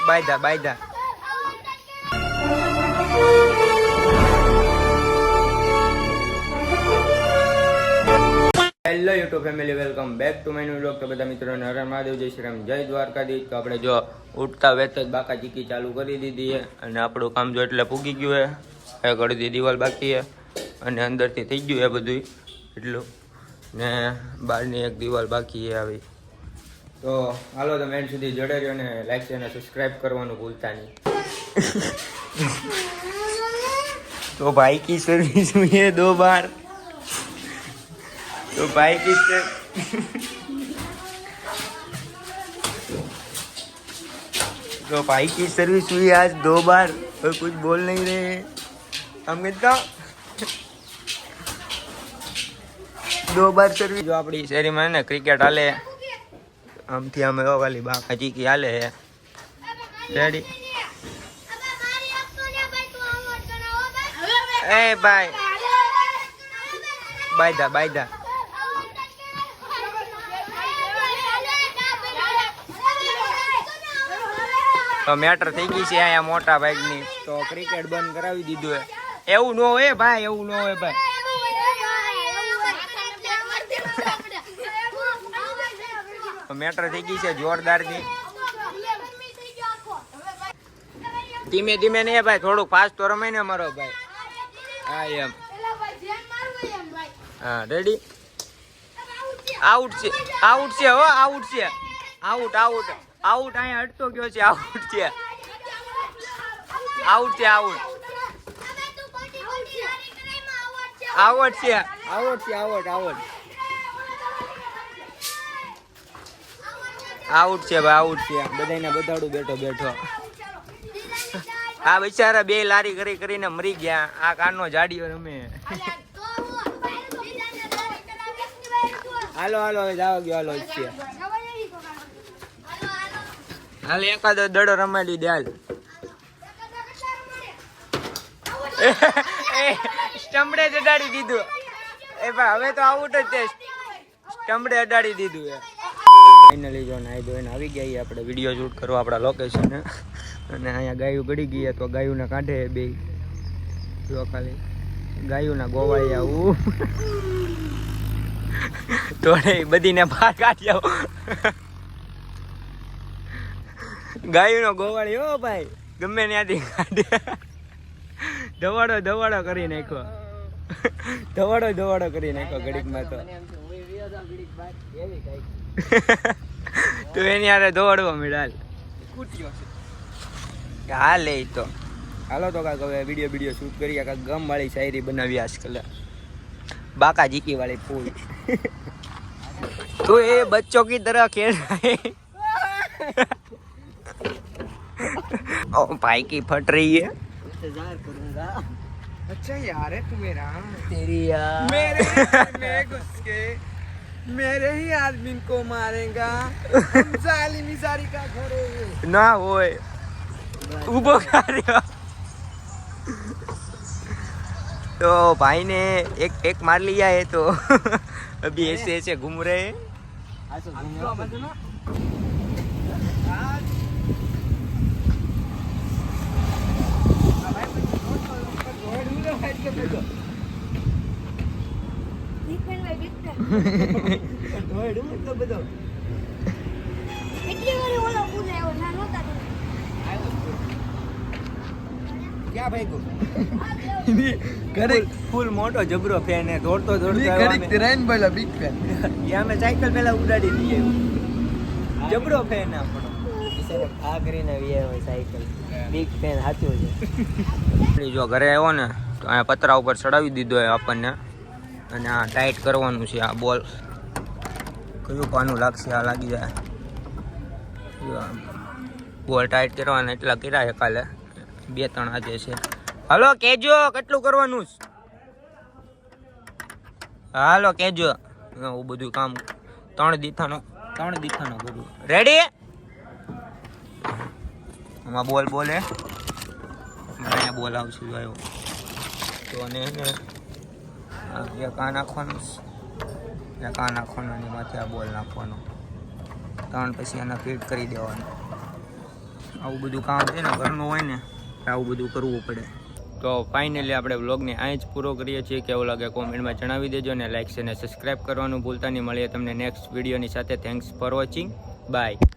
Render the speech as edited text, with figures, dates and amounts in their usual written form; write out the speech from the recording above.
બાયધા hello YouTube family, welcome back to my new vlog. તો બધા મિત્રોને હર હર મહાદેવ, જય શ્રી રામ, જય દ્વારકાધીશ. તો આપણે જો ઉઠતા વેત જ બાકા ચીકી ચાલુ કરી દીધી છે અને આપણું કામ જો એટલે પૂગી ગયું છે. એક અડધી દિવાલ બાકી છે અને અંદરથી થઈ ગયું છે બધું એટલું, ને બહારની એક દિવાલ બાકી છે આવી. તો હાલો તમે એન્ડ સુધી જોડે રહ્યો ને લાઈક અને સબસ્ક્રાઈબ કરવાનું ભૂલતા નહીં. તો ભાઈ કી સર્વિસ हुई है 2 बार. तो भाई की सर्विस हुई आज 2 बार और कुछ बोल नहीं रहे हम कितना 2 बार सर्विस. जो अपनी शहरी में ने क्रिकेट हाले आमथी અમે વાલી બાકા ચીકી હાલે હે રેડી. એ ભાઈ બાયધા તો મેટર થઈ ગઈ છે અહીંયા મોટા ભાગની. તો ક્રિકેટ બંધ કરાવી દીધું હે. એવું ન હોય ભાઈ, એવું ન હોય ભાઈ. મેટર થઈ ગઈ છે જોરદારની. ધીમે ધીમે નહીં ભાઈ, થોડુંક ફાસ્ટ તો રમાય ને મારો ભાઈ. હા એમ, હા રેડી. આઉટ છે હો, આઉટ છે, આઉટ અહીંયા અટતો ગયો છે. આઉટ છે આઉટ છે ભાઈ, આઉટ છે. બધાને બધાડું બેઠો. આ બિચારા 2 લારી કરીને મરી ગયા. આ કાનનો જાડીઓ રમે. હાલો હવે જાવ ગયો. હાલો છે હાલ એકાદો દડો રમાડી દે. હાલ સ્ટમ્પડે જ અડાડી દીધું. એ ભાઈ હવે તો આઉટ જ છે. સ્ટમ્પડે અડાડી દીધું એ. ફાઇનલી જો નાઈ ધોઈને આવી ગયા આપણે વિડીયો શૂટ કરવા આપણા લોકેશન. અને અહીંયા ગાયું ગળી ગઈ તો ગાયુંને કાઢે બે. જો ખાલી ગાયુંના ગોવાળી આવું તોડે બધીને બહાર કાઢી આવો. ગાયુંનો ગોવાળી હો ભાઈ, ગમે ત્યાંથી કાઢે. ધવાડો કરી નાખ્યો. ધવાડો કરી નાખ્યો ઘડીકમાં. તો એની હારે દોડવા મળ્યા. હાલે તો હાલો તો કાંક હવે વિડીયો શૂટ કરી. કાંક ગમ વાળી શાયરી બનાવી આજકાલ, બાકા જીકી વાળી ફૂલ. तो ये बच्चों की तरह खेल रहे हैं. ओ भाई की फट रही है. इंतजार करूंगा. अच्छा यार है तू मेरा. तेरी यार मेरे में घुस के मेरे ही आदमी को मारेगा. जालिमी सारी का घरे ना होए उबो कर. तो भाई ने एक मार लिया है तो अभी ऐसे घूम रहे हैं. क्या भाई को फूल मोटो जबरो फैन है. दौड़तो रेन बोला बिग फैन. यहाँ में साइकिल पहला उड़ाड़ी दी. जबरो फैन है આપણો. આ કરીને વીએ સાયકલ બિગ ફેન સાચું છે. જો ઘરે આવ્યો ને તો અહીંયા પતરા ઉપર ચડાવી દીધો હોય આપણને. અને આ ટાઈટ કરવાનું છે. આ બોલ કયું પાનું લાગશે, આ લાગી જાય. બોલ ટાઈટ કરવાના એટલા કર્યા કાલે 2-3 આજે છે. હાલો કેજો કેટલું કરવાનું છે. હાલો કેજો. હું બધું કામ 3 દીથાનો કરું. રેડી. આમાં બોલ હે. અહીંયા બોલ આવશે આવ્યો તો. અને એક આ નાખવાનું, એક આ નાખવાનું અને માથે આ બોલ નાખવાનો. 3 પછી આને ફિટ કરી દેવાનું. આવું બધું કામ છે ને ઘરનું હોય ને આવું બધું કરવું પડે. તો ફાઇનલી આપણે વ્લોગને અહીં જ પૂરો કરીએ છીએ. કેવું લાગે કોમેન્ટમાં જણાવી દેજો અને લાઇક અને સબસ્ક્રાઈબ કરવાનું ભૂલતા નહીં. મળીએ તમને નેક્સ્ટ વિડીયોની સાથે. Thanks for watching. બાય.